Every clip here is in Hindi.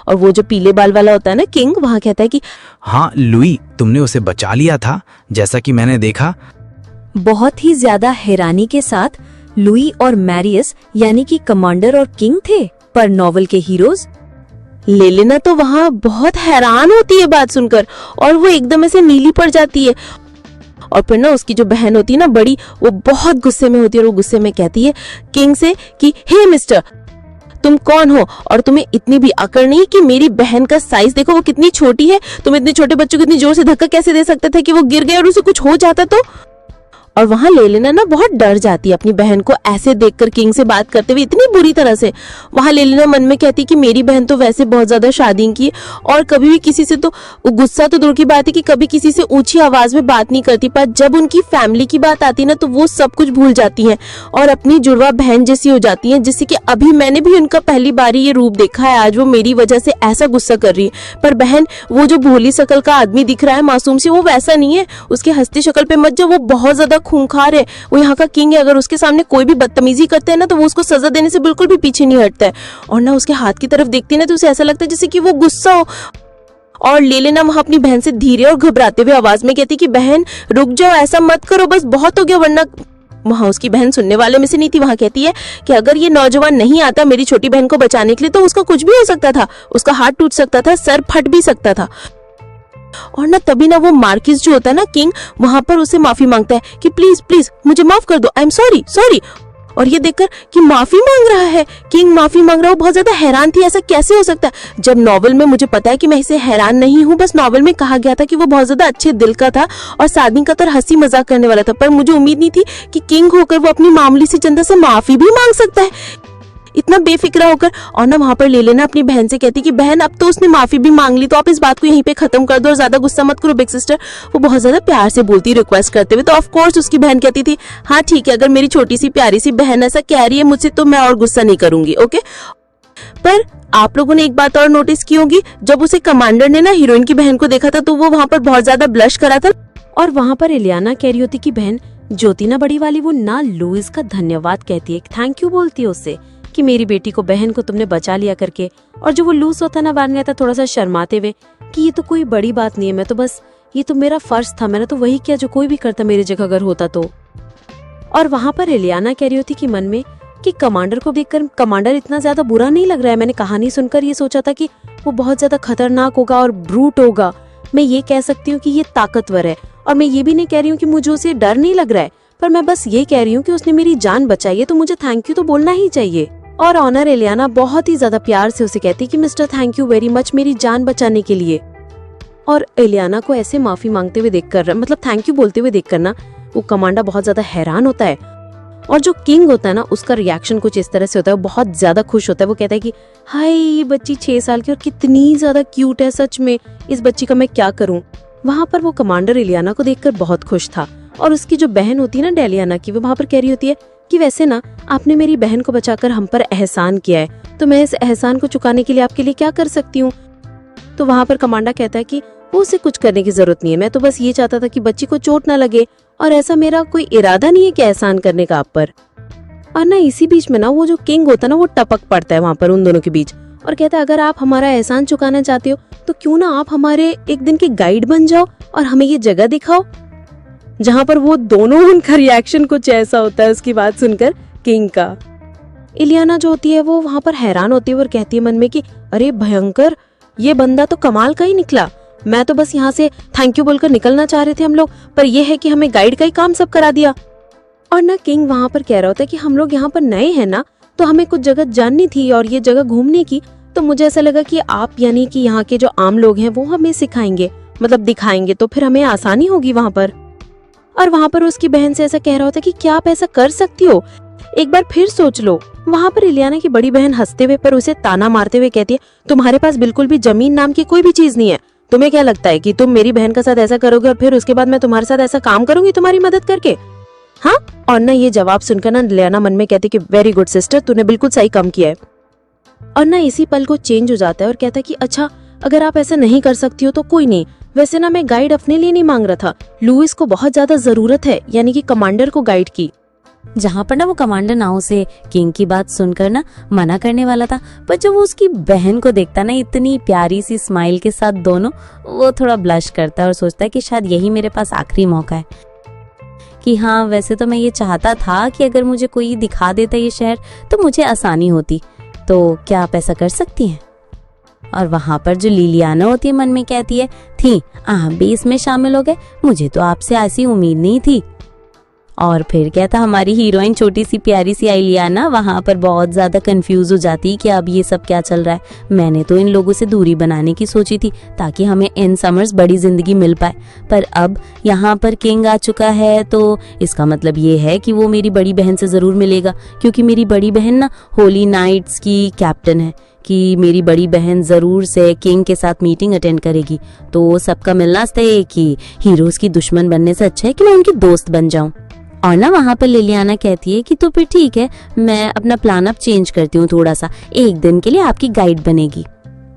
और वो जो पीले बाल वाला होता है ना किंग, वहाँ कहता है कि हाँ लुई, तुमने उसे बचा लिया था जैसा कि मैंने देखा। बहुत ही ज्यादा हैरानी के साथ लुई और मैरियस यानी कि कमांडर और किंग थे, पर नॉवल के हीरोज। लेलेना तो वहाँ बहुत हैरान होती है बात सुनकर, और वो एकदम ऐसे नीली पड़ जाती है। और फिर ना उसकी जो बहन होती है ना बड़ी, वो बहुत गुस्से में होती है और वो गुस्से में कहती है किंग से कि हे मिस्टर, तुम कौन हो और तुम्हें इतनी भी अकड़ नहीं कि मेरी बहन का साइज देखो वो कितनी छोटी है, तुम इतने छोटे बच्चों को इतनी जोर से धक्का कैसे दे सकते थे कि वो गिर गए और उसे कुछ हो जाता तो। और वहाँ लेलेना ना बहुत डर जाती है अपनी बहन को ऐसे देखकर किंग से बात करते हुए इतनी बुरी तरह से। वहाँ लेलेना मन में कहती कि मेरी बहन तो वैसे बहुत ज्यादा शादी की और कभी भी किसी से, तो गुस्सा तो दूर की बात है कि कभी किसी से ऊंची आवाज में बात नहीं करती, पर जब उनकी फैमिली की बात आती है ना तो वो सब कुछ भूल जाती हैं और अपनी जुड़वा बहन जैसी हो जाती हैं, जिससे कि अभी मैंने भी उनका पहली बार ये रूप देखा है। आज वो मेरी वजह से ऐसा गुस्सा कर रही है, पर बहन वो जो भोली शकल का आदमी दिख रहा है मासूम सी, वो वैसा नहीं है। उसके हंसती शक्ल पे मत जाओ, वो बहुत ज्यादा खूंखार है, वो यहाँ का किंग है। अगर उसके सामने कोई भी बदतमीजी करते हैं ना तो वो उसको सजा देने से बिल्कुल भी पीछे नहीं हटता है। और ना उसके हाथ की तरफ देखती है ना तो उसे ऐसा लगता है जैसे कि वो गुस्सा हो। और लेलेना वहाँ अपनी बहन से धीरे और घबराते हुए आवाज में कहती कि बहन रुक जाओ, ऐसा मत करो, बस बहुत हो गया। वरना वहाँ उसकी बहन सुनने वाले में से नहीं थी। वहाँ कहती है कि अगर ये नौजवान नहीं आता मेरी छोटी बहन को बचाने के लिए तो उसका कुछ भी हो सकता था, उसका हाथ टूट सकता था, सर फट भी सकता था। और ना तभी ना वो मार्किस जो होता है ना किंग, वहां पर उसे माफी मांगता है कि प्लीज प्लीज मुझे माफ कर दो, आई एम सॉरी सॉरी। और ये देखकर कि माफी मांग रहा है, किंग माफी मांग रहा है, वो बहुत ज्यादा हैरान थी ऐसा कैसे हो सकता है। जब नॉवल में मुझे पता है कि मैं इसे हैरान नहीं हूँ, बस नॉवल में कहा गया था कि वो बहुत ज्यादा अच्छे दिल का था और सादगी का तरह हंसी मजाक करने वाला था, पर मुझे उम्मीद नहीं थी कि किंग होकर वो अपनी मामूली सी जनता से माफी भी मांग सकता है इतना बेफिक्रा होकर। और ना वहाँ पर लेलेना अपनी बहन से कहती कि बहन अब तो उसने माफी भी मांग ली, तो आप इस बात को यहीं पे खत्म कर दो और ज्यादा गुस्सा मत करो बिग सिस्टर। वो बहुत ज्यादा प्यार से बोलती रिक्वेस्ट करते हुए। तो ऑफ कोर्स उसकी बहन कहती थी हाँ ठीक है, अगर मेरी छोटी सी प्यारी सी बहन ऐसा कह रही है मुझसे तो मैं और गुस्सा नहीं करूंगी, ओके। पर आप लोगों ने एक बात और नोटिस की होगी, जब उसे कमांडर ने ना हीरोइन की बहन को देखा था तो वो वहाँ पर बहुत ज्यादा ब्लश करा था। और वहाँ पर इलियाना कैरियोती की बहन ज्योतिना बड़ी वाली, वो ना लुइस का धन्यवाद कहती है, थैंक यू बोलती है उससे कि मेरी बेटी को, बहन को तुमने बचा लिया करके। और जो वो लूस होता ना बन गया था थोड़ा सा शर्माते हुए कि ये तो कोई बड़ी बात नहीं है, मैं तो बस, ये तो मेरा फर्ज था, मैंने तो वही किया जो कोई भी करता मेरी जगह अगर होता तो। और वहाँ पर इलियाना कैरियोती के मन में कि कमांडर को देखकर कमांडर इतना ज्यादा बुरा नहीं लग रहा है। मैंने कहानी सुनकर ये सोचा था कि वो बहुत ज्यादा खतरनाक होगा और ब्रूट होगा। मैं ये कह सकती हूँ कि ये ताकतवर है, और मैं ये भी नहीं कह रही हूँ कि मुझे उसे डर नहीं लग रहा है, पर मैं बस ये कह रही हूँ कि उसने मेरी जान बचाई है तो मुझे थैंक यू तो बोलना ही चाहिए। और ऑनर इलियाना बहुत ही ज्यादा प्यार से उसे कहती कि mister thank you very much मेरी जान बचाने के लिए। और इलियाना को ऐसे माफी मांगते हुए देखकर, मतलब थैंक यू बोलते हुए देखकर ना, वो कमांडर बहुत ज्यादा हैरान होता है। और जो किंग होता है ना उसका रिएक्शन कुछ इस तरह से होता है, वो बहुत ज्यादा खुश होता है। वो कहता है कि हाय ये बच्ची 6 साल की और कितनी ज्यादा क्यूट है, सच में इस बच्ची का मैं क्या करूं। वहाँ पर वो कमांडर इलियाना को देखकर बहुत खुश था। और उसकी जो बहन होती है ना डेलियाना की, वो वहाँ पर कह रही होती है कि वैसे ना आपने मेरी बहन को बचाकर हम पर एहसान किया है, तो मैं इस एहसान को चुकाने के लिए आपके लिए क्या कर सकती हूँ। तो वहाँ पर कमांडर कहता है कि वो उसे कुछ करने की जरूरत नहीं है, मैं तो बस ये चाहता था कि बच्ची को चोट ना लगे, और ऐसा मेरा कोई इरादा नहीं है कि एहसान करने का आप पर। और ना इसी बीच में ना वो जो किंग होता है ना वो टपक पड़ता है वहाँ पर उन दोनों के बीच और कहता है अगर आप हमारा एहसान चुकाना चाहते हो तो क्यों ना आप हमारे एक दिन के गाइड बन जाओ और हमें ये जगह दिखाओ। जहाँ पर वो दोनों, उनका रिएक्शन कुछ ऐसा होता है उसकी बात सुनकर किंग का। इलियाना जो होती है वो वहाँ पर हैरान होती है और कहती है मन में कि अरे भयंकर, ये बंदा तो कमाल का ही निकला। मैं तो बस यहाँ से थैंक यू बोलकर निकलना चाह रहे थे हम लोग, पर यह है कि हमें गाइड का ही काम सब करा दिया। और ना किंग वहाँ पर कह रहा होता है कि हम लोग यहाँ पर नए हैं ना, तो हमें कुछ जगह जाननी थी और ये जगह घूमने की, तो मुझे ऐसा लगा कि आप यानी कि यहाँ के जो आम लोग हैं वो हमें सिखाएंगे, मतलब दिखाएंगे, तो फिर हमें आसानी होगी वहाँ पर। और वहाँ पर उसकी बहन से ऐसा कह रहा होता है कि क्या आप ऐसा कर सकती हो, एक बार फिर सोच लो। वहाँ पर इलियाना की बड़ी बहन हंसते हुए पर उसे ताना मारते हुए कहती है तुम्हारे पास बिल्कुल भी जमीन नाम की कोई भी चीज नहीं है। तुम्हें क्या लगता है कि तुम मेरी बहन के साथ ऐसा करोगे और फिर उसके बाद मैं तुम्हारे साथ ऐसा काम करूंगी तुम्हारी मदद करके? हाँ। और ना ये जवाब सुनकर ना इलियाना मन में कहती कि वेरी गुड सिस्टर, तूने बिल्कुल सही काम किया है। और ना इसी पल को चेंज हो जाता है और कहता है कि अच्छा अगर आप ऐसा नहीं कर सकती हो तो कोई नहीं, वैसे ना मैं गाइड अपने लिए नहीं मांग रहा था, लुइस को बहुत ज्यादा जरूरत है, यानी कि कमांडर को गाइड की। जहाँ पर ना वो कमांडर नाउ से किंग की बात सुनकर ना मना करने वाला था, पर जब वो उसकी बहन को देखता ना इतनी प्यारी सी स्माइल के साथ दोनों, वो थोड़ा ब्लश करता है और सोचता है कि शायद यही मेरे पास आखिरी मौका है कि हाँ, वैसे तो मैं ये चाहता था कि अगर मुझे कोई दिखा देता ये शहर तो मुझे आसानी होती, तो क्या आप ऐसा कर सकती हैं? और वहां पर जो लिलियाना होती है मन में कहती है, थी आप भी इसमें शामिल हो गए, मुझे तो आपसे ऐसी उम्मीद नहीं थी। और फिर क्या था, हमारी हीरोइन छोटी सी प्यारी सी आइलियाना वहां पर बहुत ज्यादा कंफ्यूज हो जाती कि अब ये सब क्या चल रहा है। मैंने तो इन लोगों से दूरी बनाने की सोची थी ताकि हमें इन समर्स बड़ी जिंदगी मिल पाए, पर अब यहाँ पर किंग आ चुका है तो इसका मतलब ये है कि वो मेरी बड़ी बहन से जरूर मिलेगा, क्योंकि मेरी बड़ी बहन ना होली नाइट्स की कैप्टन है, कि मेरी बड़ी बहन जरूर से किंग के साथ मीटिंग अटेंड करेगी। तो सबका मिलना तय कि हीरोज की दुश्मन बनने से अच्छा है कि मैं उनकी दोस्त बन जाऊं। और ना वहां पर लिलियाना कहती है कि तो फिर ठीक है, मैं अपना प्लान अब चेंज करती हूँ थोड़ा सा, एक दिन के लिए आपकी गाइड बनेगी।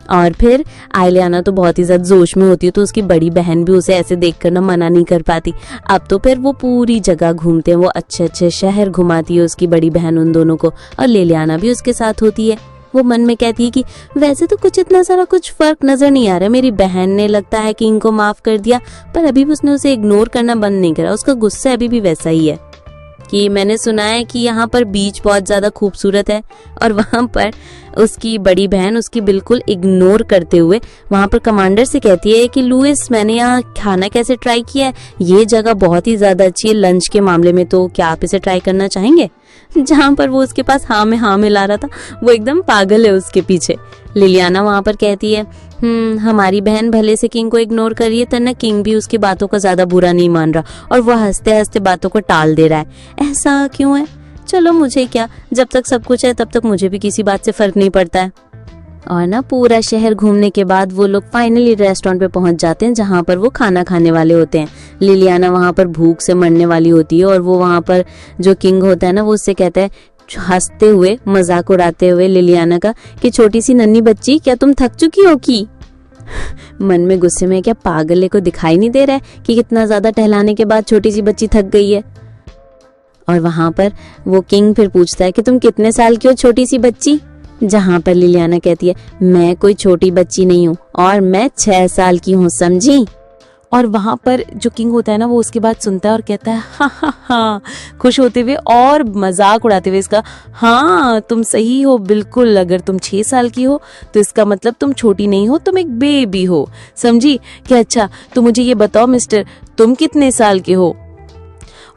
और फिर आइलियाना तो बहुत ही ज्यादा जोश में होती है, तो उसकी बड़ी बहन भी उसे ऐसे देखकर ना मना नहीं कर पाती। अब तो फिर वो पूरी जगह घूमते हैं, वो अच्छे अच्छे शहर घुमाती है उसकी बड़ी बहन उन दोनों को, और लिलियाना भी उसके साथ होती है। वो मन में कहती है कि वैसे तो कुछ इतना सारा कुछ फर्क नजर नहीं आ रहा, मेरी बहन ने लगता है किंग को माफ कर दिया, पर अभी भी उसने उसे इग्नोर करना बंद नहीं करा, उसका गुस्सा अभी भी वैसा ही है। कि मैंने सुना है कि यहाँ पर बीच बहुत ज्यादा खूबसूरत है, और वहां पर उसकी बड़ी बहन उसकी बिल्कुल इग्नोर करते हुए वहां पर कमांडर से कहती है कि लुइस, मैंने यहाँ खाना कैसे ट्राई किया है, ये जगह बहुत ही ज्यादा अच्छी है लंच के मामले में, तो क्या आप इसे ट्राई करना चाहेंगे? जहाँ पर वो उसके पास हाँ में हाँ मिला रहा था, वो एकदम पागल है उसके पीछे। लिलियाना वहां पर कहती है, हमारी बहन भले से किंग को इग्नोर करिए, तो ना किंग भी उसकी बातों का ज्यादा बुरा नहीं मान रहा और वो हंसते हंसते बातों को टाल दे रहा है। ऐसा क्यों है? चलो मुझे क्या, जब तक सब कुछ है तब तक मुझे भी किसी बात से फर्क नहीं पड़ता है। और ना पूरा शहर घूमने के बाद वो लोग फाइनली रेस्टोरेंट पे पहुंच जाते हैं जहां पर वो खाना खाने वाले होते हैं। लिलियाना वहां पर भूख से मरने वाली होती है, और वो वहां पर जो किंग होता है ना, वो उससे कहता है हंसते हुए, मजाक उड़ाते हुए लिलियाना का, कि छोटी सी नन्ही बच्ची, क्या तुम थक चुकी हो की? मन में गुस्से में, क्या पागले को दिखाई नहीं दे रहा है कि कितना ज्यादा टहलाने के बाद छोटी सी बच्ची थक गई है? और वहां पर वो किंग फिर पूछता है कि तुम कितने साल की हो छोटी सी बच्ची? जहां पर लिलियाना कहती है, मैं कोई छोटी बच्ची नहीं हूँ और मैं 6 साल की हूँ, समझी? और वहां पर जो किंग होता है ना, वो उसकी बात सुनता है और कहता है हाँ हाँ हाँ, खुश होते हुए और मजाक उड़ाते हुए इसका, हाँ तुम सही हो बिल्कुल, अगर तुम 6 साल की हो तो इसका मतलब तुम छोटी नहीं हो, तुम एक बेबी हो, समझी? कि अच्छा तो मुझे ये बताओ मिस्टर, तुम कितने साल के हो?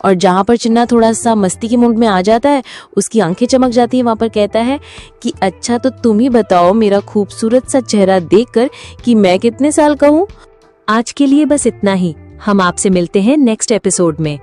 और जहां पर चिन्ना थोड़ा सा मस्ती के मूड में आ जाता है, उसकी आंखें चमक जाती है, वहां पर कहता है कि अच्छा तो तुम ही बताओ मेरा खूबसूरत सा चेहरा देखकर कि मैं कितने साल का हूँ। आज के लिए बस इतना ही। हम आपसे मिलते हैं नेक्स्ट एपिसोड में।